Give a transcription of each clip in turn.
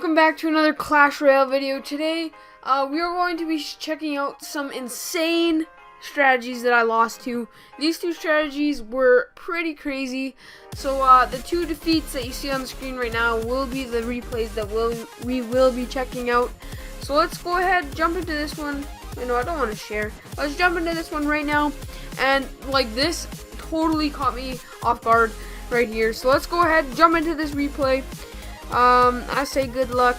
welcome back to another Clash Royale video. Today, we are going to be checking out some insane strategies that I lost to. These two strategies were pretty crazy. So, the two defeats that you see on the screen right now will be the replays that we will be checking out. So let's go ahead, jump into this one. You know, I don't want to share. Let's jump into this one right now. And, like, this totally caught me off guard right here. So let's go ahead, jump into this replay. I say good luck,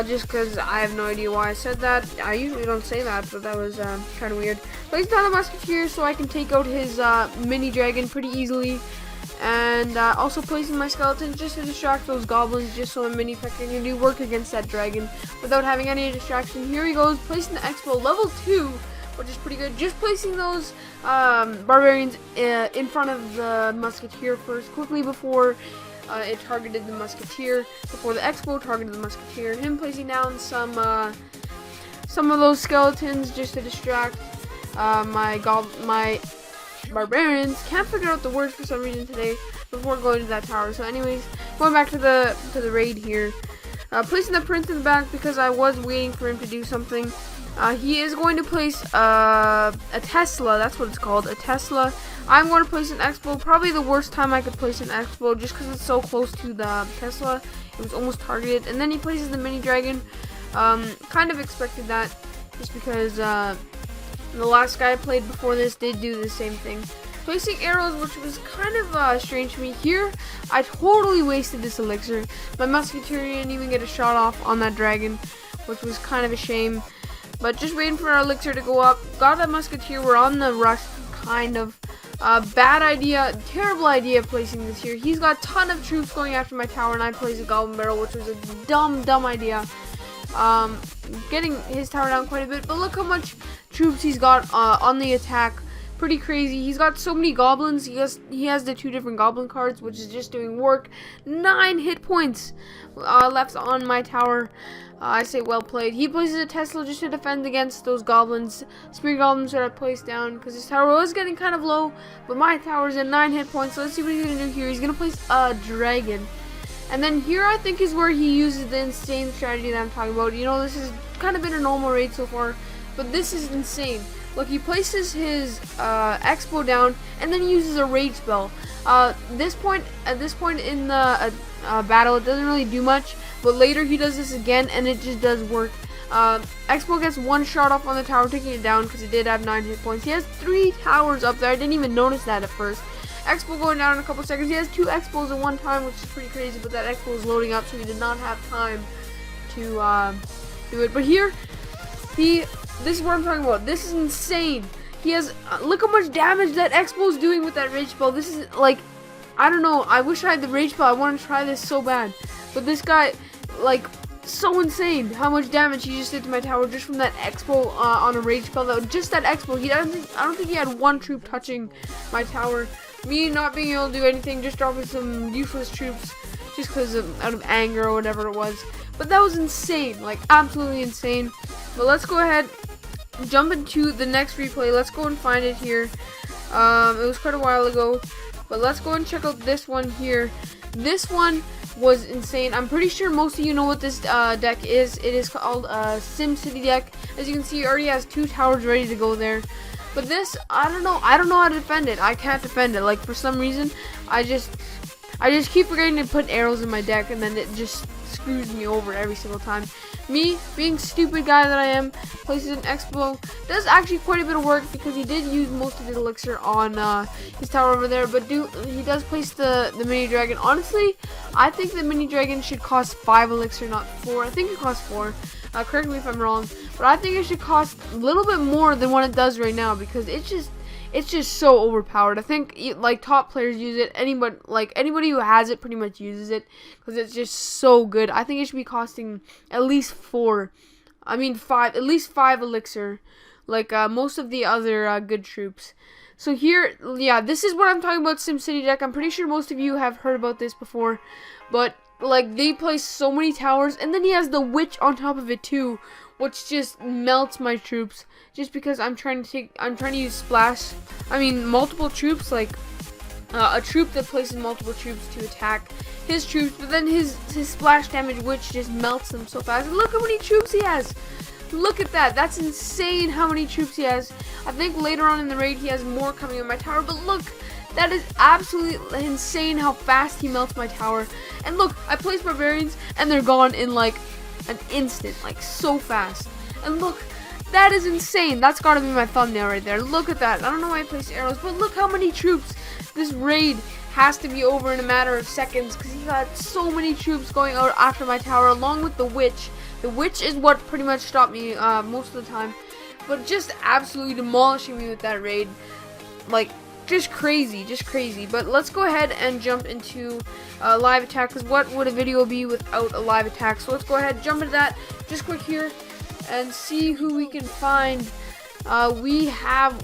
just because I have no idea why I said that. I usually don't say that, but that was kind of weird. Place down the musketeer so I can take out his mini dragon pretty easily, and also placing my skeletons just to distract those goblins, just so a mini pecker can do work against that dragon without having any distraction. Here he goes, placing the expo level 2, which is pretty good. Just placing those barbarians in front of the musketeer first, quickly before it targeted the musketeer, before the expo targeted the musketeer. Him placing down some of those skeletons just to distract my barbarians. Can't figure out the words for some reason today before going to that tower. So anyways, going back to the raid here, placing the prince in the back because I was waiting for him to do something. He is going to place a Tesla. That's what it's called, a Tesla. I'm going to place an expo. Probably the worst time I could place an expo, just because it's so close to the Tesla. It was almost targeted. And then he places the mini dragon. Kind of expected that, just because the last guy I played before this did do the same thing. Placing arrows, which was kind of strange to me. Here, I totally wasted this elixir. My musketeer didn't even get a shot off on that dragon, which was kind of a shame. But just waiting for our elixir to go up. Got that musketeer. We're on the rush, kind of. Bad idea, terrible idea placing this here. He's got a ton of troops going after my tower, and I placed a goblin barrel, which was a dumb idea. Getting his tower down quite a bit, but look how much troops he's got on the attack. Pretty crazy. He's got so many goblins. He has the 2 different goblin cards, which is just doing work. 9 hit points left on my tower. I say well played. He places a Tesla just to defend against those goblins. Spear goblins that I placed down because his tower was getting kind of low, but my tower's at 9 hit points. So let's see what he's gonna do here. He's gonna place a dragon, and then here I think is where he uses the insane strategy that I'm talking about. You know, this has kind of been a normal raid so far, but this is insane. Look, he places his expo down and then he uses a rage spell. At this point in the battle, it doesn't really do much, but later he does this again and it just does work. Expo gets 1 shot off on the tower, taking it down because it did have 9 hit points. He has 3 towers up there. I didn't even notice that at first. Expo going down in a couple seconds. He has 2 expos at one time, which is pretty crazy, but that expo is loading up, so he did not have time to do it. But here, this is what I'm talking about. This is insane. He has, look how much damage that expo is doing with that rage spell. This is like, I don't know. I wish I had the rage spell. I want to try this so bad. But this guy, like, so insane how much damage he just did to my tower just from that expo on a rage spell. That just that expo. I don't think he had 1 troop touching my tower. Me not being able to do anything, just dropping some useless troops just because out of anger or whatever it was. But that was insane, like absolutely insane. But let's go ahead, jump into the next replay. Let's go and find it here. It was quite a while ago, but let's go and check out this one here. This one was insane. I'm pretty sure most of you know what this deck is. It is called Sim City deck. As you can see, it already has 2 towers ready to go there. But this, I don't know how to defend it. I can't defend it. Like, for some reason, I just keep forgetting to put arrows in my deck, and then it just screws me over every single time. Me, being stupid guy that I am, places an expo. Does actually quite a bit of work because he did use most of his elixir on his tower over there. But he does place the mini dragon. Honestly, I think the mini dragon should cost 5 elixir, not 4. I think it costs 4. Correct me if I'm wrong, but I think it should cost a little bit more than what it does right now because it's just so overpowered. I think like top players use it. Anybody who has it pretty much uses it because it's just so good. I think it should be costing at least 5. At least 5 elixir, like most of the other good troops. So here, yeah, this is what I'm talking about. SimCity deck. I'm pretty sure most of you have heard about this before, but like they place so many towers, and then he has the witch on top of it too, which just melts my troops. Just because I'm trying to use multiple troops, like a troop that places multiple troops to attack his troops, but then his splash damage witch just melts them so fast. And look how many troops he has. Look at that. That's insane how many troops he has. I think later on in the raid he has more coming in my tower, but look, that is absolutely insane how fast he melts my tower. And look, I place barbarians and they're gone in like an instant, like so fast. And look, that is insane. That's gotta be my thumbnail right there. Look at that. I don't know why I placed arrows, but look how many troops. This raid has to be over in a matter of seconds because he got so many troops going out after my tower, along with the witch. The witch is what pretty much stopped me most of the time, but just absolutely demolishing me with that raid. Like, just crazy, just crazy. But let's go ahead and jump into live attack, because what would a video be without a live attack? So let's go ahead, jump into that just quick here and see who we can find. We have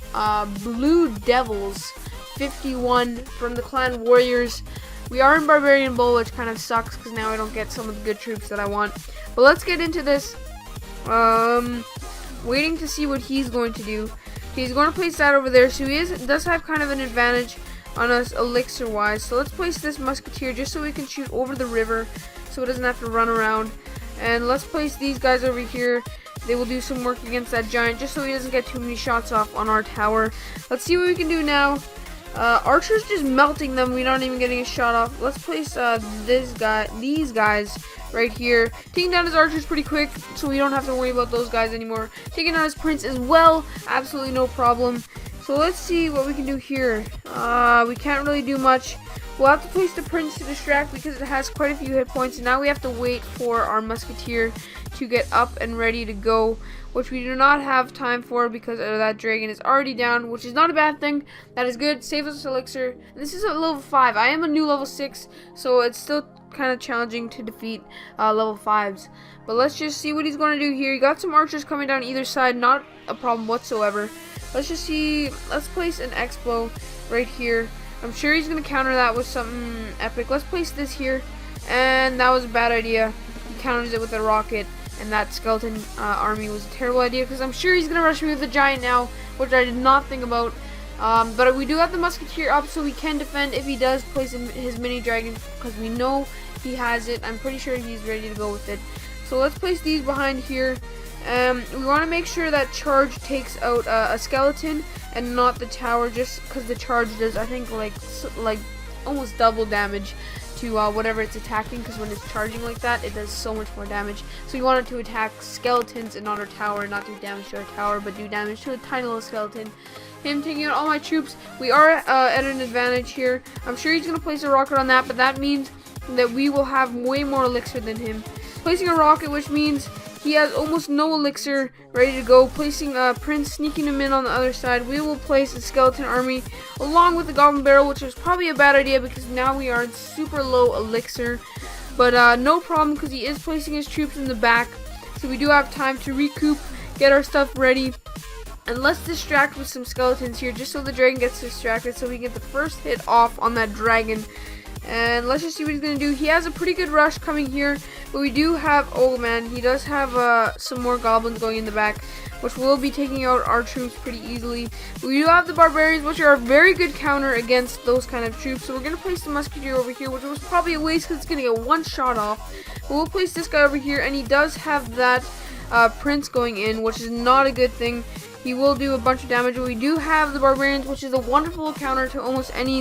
Blue Devils 51 from the Clan Warriors. We are in Barbarian Bowl, which kind of sucks because now I don't get some of the good troops that I want. But let's get into this. Waiting to see what he's going to do. He's going to place that over there, so he does have kind of an advantage on us elixir-wise. So let's place this musketeer just so we can shoot over the river, so it doesn't have to run around. And let's place these guys over here. They will do some work against that giant, just so he doesn't get too many shots off on our tower. Let's see what we can do now. Archer's just melting them. We're not even getting a shot off. Let's place these guys right here. Taking down his archers pretty quick, so we don't have to worry about those guys anymore. Taking down his prince as well, absolutely no problem. So let's see what we can do here. We can't really do much. We'll have to place the prince to distract because it has quite a few hit points, and now we have to wait for our musketeer to get up and ready to go, which we do not have time for because that dragon is already down, which is not a bad thing. That is good. Saves us elixir. And this is at level 5. I am a new level 6, so it's still kind of challenging to defeat level 5s. But let's just see what he's going to do here. He got some archers coming down either side. Not a problem whatsoever. Let's just see. Let's place an X-Bow right here. I'm sure he's going to counter that with something epic. Let's place this here. And that was a bad idea. He counters it with a rocket. And that skeleton army was a terrible idea because I'm sure he's going to rush me with the giant now, which I did not think about. But we do have the musketeer up, so we can defend if he does place his mini dragon, because we know he has it. I'm pretty sure he's ready to go with it. So let's place these behind here. We want to make sure that charge takes out a skeleton and not the tower, just because the charge does, I think, like almost double damage to whatever it's attacking, because when it's charging like that, it does so much more damage. So you want it to attack skeletons and not our tower, not do damage to our tower, but do damage to a tiny little skeleton. Him taking out all my troops, we are at an advantage here. I'm sure he's going to place a rocket on that, but that means that we will have way more elixir than him. Placing a rocket, which means he has almost no elixir ready to go. Placing a prince, sneaking him in on the other side. We will place a skeleton army along with the goblin barrel, which is probably a bad idea because now we are in super low elixir. But no problem, because he is placing his troops in the back. So we do have time to recoup, get our stuff ready. And let's distract with some skeletons here, just so the dragon gets distracted, so we can get the first hit off on that dragon. And let's just see what he's going to do. He has a pretty good rush coming here, but we do have, oh man, he does have some more goblins going in the back, which will be taking out our troops pretty easily. We do have the barbarians, which are a very good counter against those kind of troops. So we're going to place the musketeer over here, which was probably a waste because it's going to get one shot off. But we'll place this guy over here, and he does have that prince going in, which is not a good thing. He will do a bunch of damage, but we do have the barbarians, which is a wonderful counter to almost any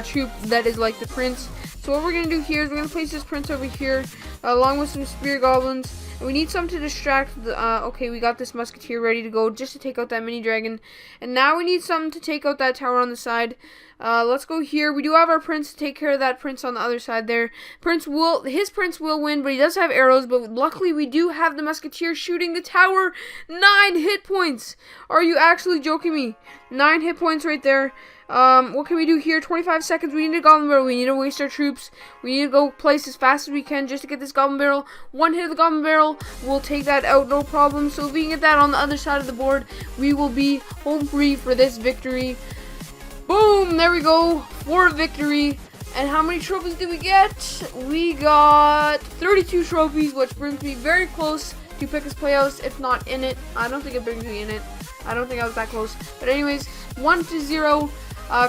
troop that is like the prince. So what we're going to do here is we're going to place this prince over here along with some spear goblins. And we need some to distract the, okay, we got this musketeer ready to go just to take out that mini dragon. And now we need something to take out that tower on the side. Let's go here. We do have our prince to take care of that prince on the other side there. His prince will win, but he does have arrows. But luckily, we do have the musketeer shooting the tower. 9 hit points. Are you actually joking me? 9 hit points right there. What can we do here? 25 seconds. We need a goblin barrel. We need to waste our troops. We need to go place as fast as we can just to get this goblin barrel. One hit of the goblin barrel, we'll take that out, no problem. So if we can get that on the other side of the board, we will be home free for this victory. Boom! There we go. For victory. And how many trophies did we get? We got 32 trophies, which brings me very close to Picka's Playhouse, if not in it. I don't think it brings me in it. I don't think I was that close. But anyways, 1-0.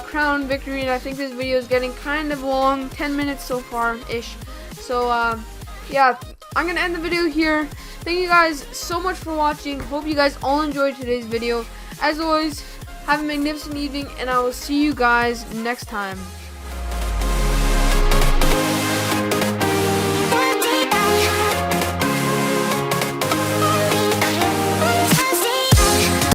crown victory, and I think this video is getting kind of long, 10 minutes so far-ish. So, yeah, I'm going to end the video here. Thank you guys so much for watching. Hope you guys all enjoyed today's video. As always, have a magnificent evening, and I will see you guys next time.